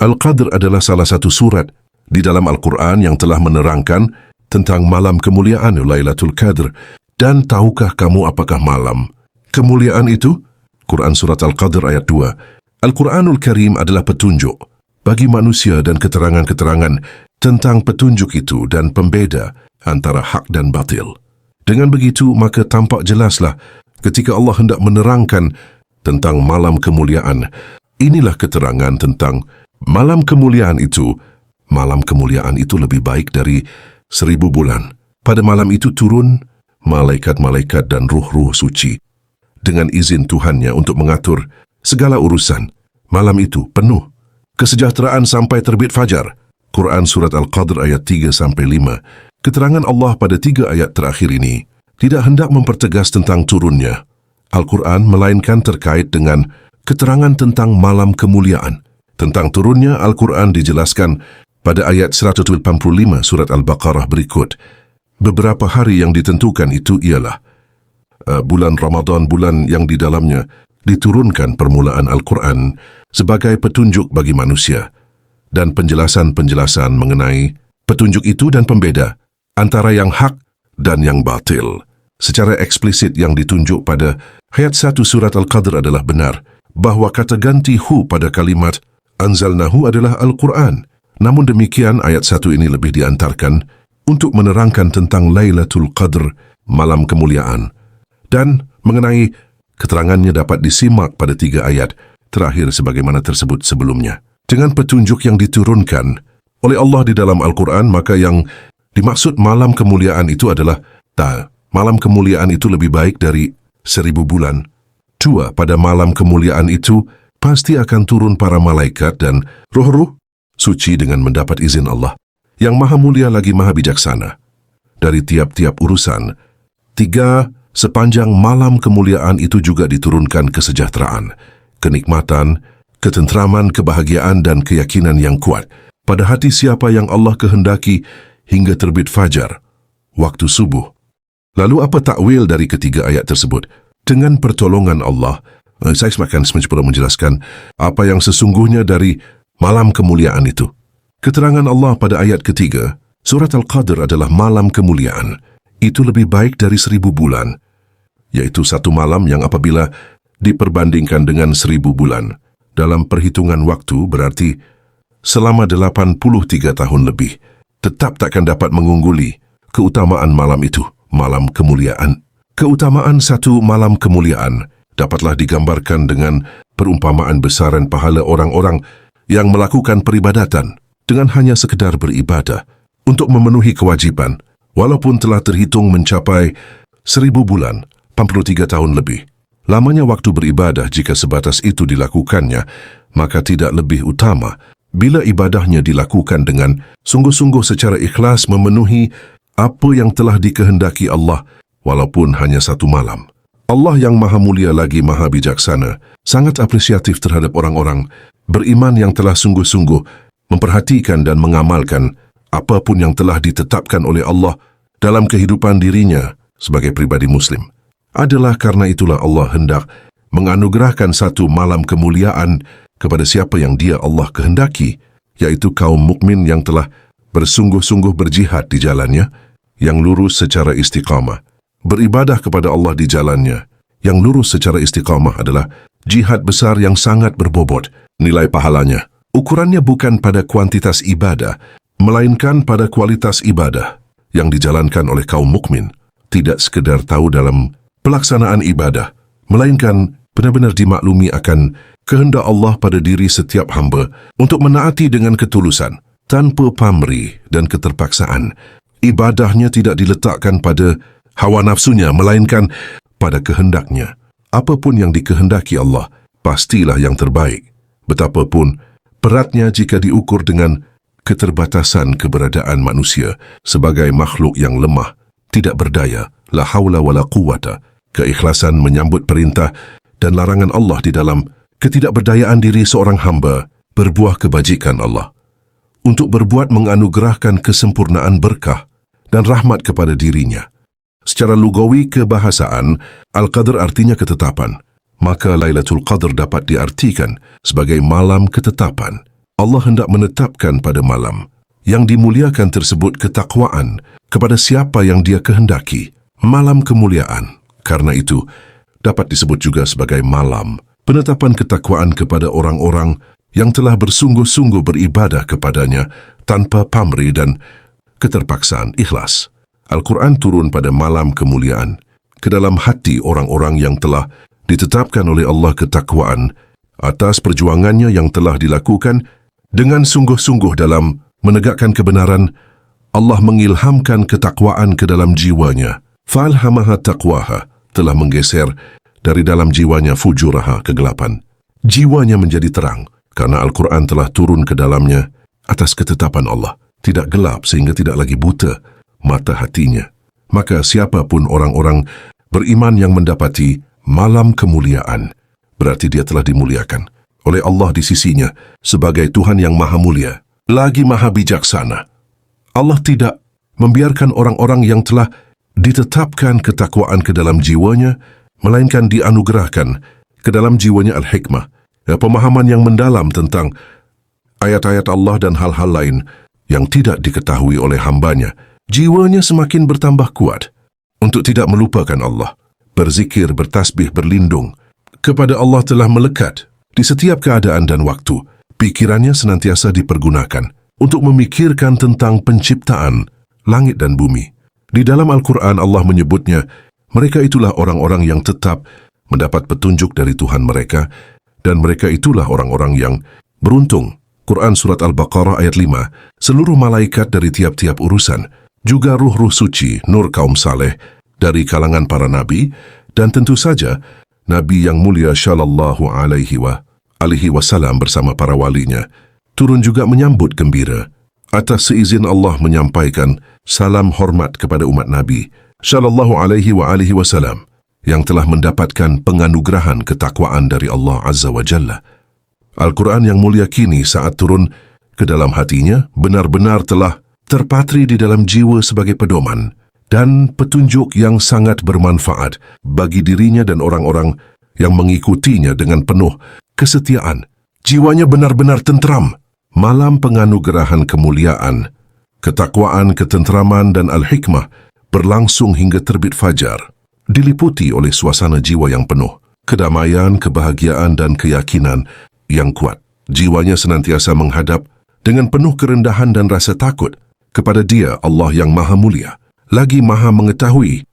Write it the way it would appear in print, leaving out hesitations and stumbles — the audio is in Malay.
Al-Qadr adalah salah satu surat di dalam Al-Quran yang telah menerangkan tentang malam kemuliaan Lailatul Qadr. Dan tahukah kamu apakah malam kemuliaan itu? Quran Surat Al-Qadr ayat 2. Al-Quranul Karim adalah petunjuk bagi manusia dan keterangan-keterangan tentang petunjuk itu dan pembeda antara hak dan batil. Dengan begitu, maka tampak jelaslah ketika Allah hendak menerangkan tentang malam kemuliaan. Inilah keterangan tentang malam kemuliaan itu. Malam kemuliaan itu lebih baik dari 1000 bulan. Pada malam itu turun malaikat-malaikat dan ruh-ruh suci dengan izin Tuhannya untuk mengatur segala urusan. Malam itu penuh kesejahteraan sampai terbit fajar. Quran Surat Al-Qadr ayat 3-5. Keterangan Allah pada 3 ayat terakhir ini tidak hendak mempertegas tentang turunnya Al-Quran, melainkan terkait dengan keterangan tentang malam kemuliaan. Tentang turunnya Al-Quran dijelaskan pada ayat 185 Surat Al-Baqarah berikut. Beberapa hari yang ditentukan itu ialah bulan Ramadan, bulan yang di dalamnya diturunkan permulaan Al-Quran sebagai petunjuk bagi manusia, dan penjelasan-penjelasan mengenai petunjuk itu dan pembeda antara yang hak dan yang batil. Secara eksplisit yang ditunjuk pada ayat 1 Surat Al-Qadr adalah benar bahawa kata ganti hu pada kalimat anzalnahu adalah Al-Quran. Namun demikian, ayat 1 ini lebih diantarkan untuk menerangkan tentang Lailatul Qadr, malam kemuliaan. Dan mengenai keterangannya dapat disimak pada 3 ayat terakhir sebagaimana tersebut sebelumnya. Dengan petunjuk yang diturunkan oleh Allah di dalam Al-Quran, maka yang dimaksud malam kemuliaan itu adalah malam kemuliaan itu lebih baik dari 1000 bulan. 2. Pada malam kemuliaan itu pasti akan turun para malaikat dan roh-roh suci dengan mendapat izin Allah yang maha mulia lagi maha bijaksana dari tiap-tiap urusan. 3. Sepanjang malam kemuliaan itu juga diturunkan kesejahteraan, kenikmatan, ketentraman, kebahagiaan dan keyakinan yang kuat pada hati siapa yang Allah kehendaki hingga terbit fajar, waktu subuh. Lalu apa takwil dari ketiga ayat tersebut? Dengan pertolongan Allah, saya akan mencoba menjelaskan apa yang sesungguhnya dari malam kemuliaan itu. Keterangan Allah pada ayat ketiga, Surat Al-Qadr adalah malam kemuliaan. Itu lebih baik dari 1000 bulan, yaitu satu malam yang apabila diperbandingkan dengan 1000 bulan, dalam perhitungan waktu berarti selama 83 tahun lebih, tetap takkan dapat mengungguli keutamaan malam itu, malam kemuliaan. Keutamaan satu malam kemuliaan dapatlah digambarkan dengan perumpamaan besaran pahala orang-orang yang melakukan peribadatan dengan hanya sekedar beribadah untuk memenuhi kewajiban, walaupun telah terhitung mencapai 1000 bulan, 83 tahun lebih. Lamanya waktu beribadah jika sebatas itu dilakukannya, maka tidak lebih utama bila ibadahnya dilakukan dengan sungguh-sungguh secara ikhlas memenuhi apa yang telah dikehendaki Allah, walaupun hanya satu malam. Allah yang maha mulia lagi maha bijaksana, sangat apresiatif terhadap orang-orang beriman yang telah sungguh-sungguh memperhatikan dan mengamalkan apapun yang telah ditetapkan oleh Allah dalam kehidupan dirinya sebagai pribadi Muslim. Adalah karena itulah Allah hendak menganugerahkan satu malam kemuliaan kepada siapa yang Dia Allah kehendaki, yaitu kaum mukmin yang telah bersungguh-sungguh berjihad di jalannya, yang lurus secara istiqamah. Beribadah kepada Allah di jalannya, yang lurus secara istiqamah adalah jihad besar yang sangat berbobot nilai pahalanya. Ukurannya bukan pada kuantitas ibadah, melainkan pada kualitas ibadah yang dijalankan oleh kaum mukmin. Tidak sekedar tahu dalam pelaksanaan ibadah, melainkan benar-benar dimaklumi akan kehendak Allah pada diri setiap hamba untuk menaati dengan ketulusan, tanpa pamrih dan keterpaksaan. Ibadahnya tidak diletakkan pada hawa nafsunya, melainkan pada kehendaknya. Apapun yang dikehendaki Allah, pastilah yang terbaik. Betapapun beratnya jika diukur dengan keterbatasan keberadaan manusia sebagai makhluk yang lemah, tidak berdaya, la haula wala quwata. Keikhlasan menyambut perintah dan larangan Allah di dalam ketidakberdayaan diri seorang hamba berbuah kebajikan Allah. Untuk berbuat menganugerahkan kesempurnaan berkah dan rahmat kepada dirinya. Secara lugawi kebahasaan, Al-Qadr artinya ketetapan. Maka Lailatul Qadr dapat diartikan sebagai malam ketetapan. Allah hendak menetapkan pada malam yang dimuliakan tersebut ketakwaan kepada siapa yang Dia kehendaki. Malam kemuliaan, karena itu, dapat disebut juga sebagai malam penetapan ketakwaan kepada orang-orang yang telah bersungguh-sungguh beribadah kepadanya tanpa pamrih dan keterpaksaan, ikhlas. Al-Quran turun pada malam kemuliaan ke dalam hati orang-orang yang telah ditetapkan oleh Allah ketakwaan atas perjuangannya yang telah dilakukan dengan sungguh-sungguh dalam menegakkan kebenaran. Allah mengilhamkan ketakwaan ke dalam jiwanya. Falhamaha taqwaha, telah menggeser dari dalam jiwanya fujuraha, kegelapan. Jiwanya menjadi terang karena Al-Quran telah turun ke dalamnya atas ketetapan Allah. Tidak gelap sehingga tidak lagi buta mata hatinya. Maka siapapun orang-orang beriman yang mendapati malam kemuliaan, berarti dia telah dimuliakan oleh Allah di sisinya sebagai Tuhan yang maha mulia, lagi maha bijaksana. Allah tidak membiarkan orang-orang yang telah ditetapkan ketakwaan ke dalam jiwanya, melainkan dianugerahkan ke dalam jiwanya al-hikmah, pemahaman yang mendalam tentang ayat-ayat Allah dan hal-hal lain yang tidak diketahui oleh hambanya. Jiwanya semakin bertambah kuat untuk tidak melupakan Allah. Berzikir, bertasbih, berlindung kepada Allah telah melekat di setiap keadaan dan waktu. Pikirannya senantiasa dipergunakan untuk memikirkan tentang penciptaan langit dan bumi. Di dalam Al-Quran Allah menyebutnya, mereka itulah orang-orang yang tetap mendapat petunjuk dari Tuhan mereka, dan mereka itulah orang-orang yang beruntung. Quran Surat Al-Baqarah ayat 5, seluruh malaikat dari tiap-tiap urusan, juga ruh-ruh suci, nur kaum saleh, dari kalangan para nabi, dan tentu saja, Nabi yang mulia Shallallahu Alaihi Wasallam bersama para walinya, turun juga menyambut gembira atas seizin Allah menyampaikan salam hormat kepada umat Nabi Shallallahu Alaihi Wasallam yang telah mendapatkan penganugerahan ketakwaan dari Allah Azza wa Jalla. Al-Quran yang mulia kini saat turun ke dalam hatinya benar-benar telah terpatri di dalam jiwa sebagai pedoman dan petunjuk yang sangat bermanfaat bagi dirinya dan orang-orang yang mengikutinya dengan penuh kesetiaan. Jiwanya benar-benar tentram. Malam penganugerahan kemuliaan, ketakwaan, ketentraman dan al-hikmah berlangsung hingga terbit fajar, diliputi oleh suasana jiwa yang penuh kedamaian, kebahagiaan dan keyakinan yang kuat. Jiwanya senantiasa menghadap dengan penuh kerendahan dan rasa takut kepada Dia, Allah yang maha mulia, lagi maha mengetahui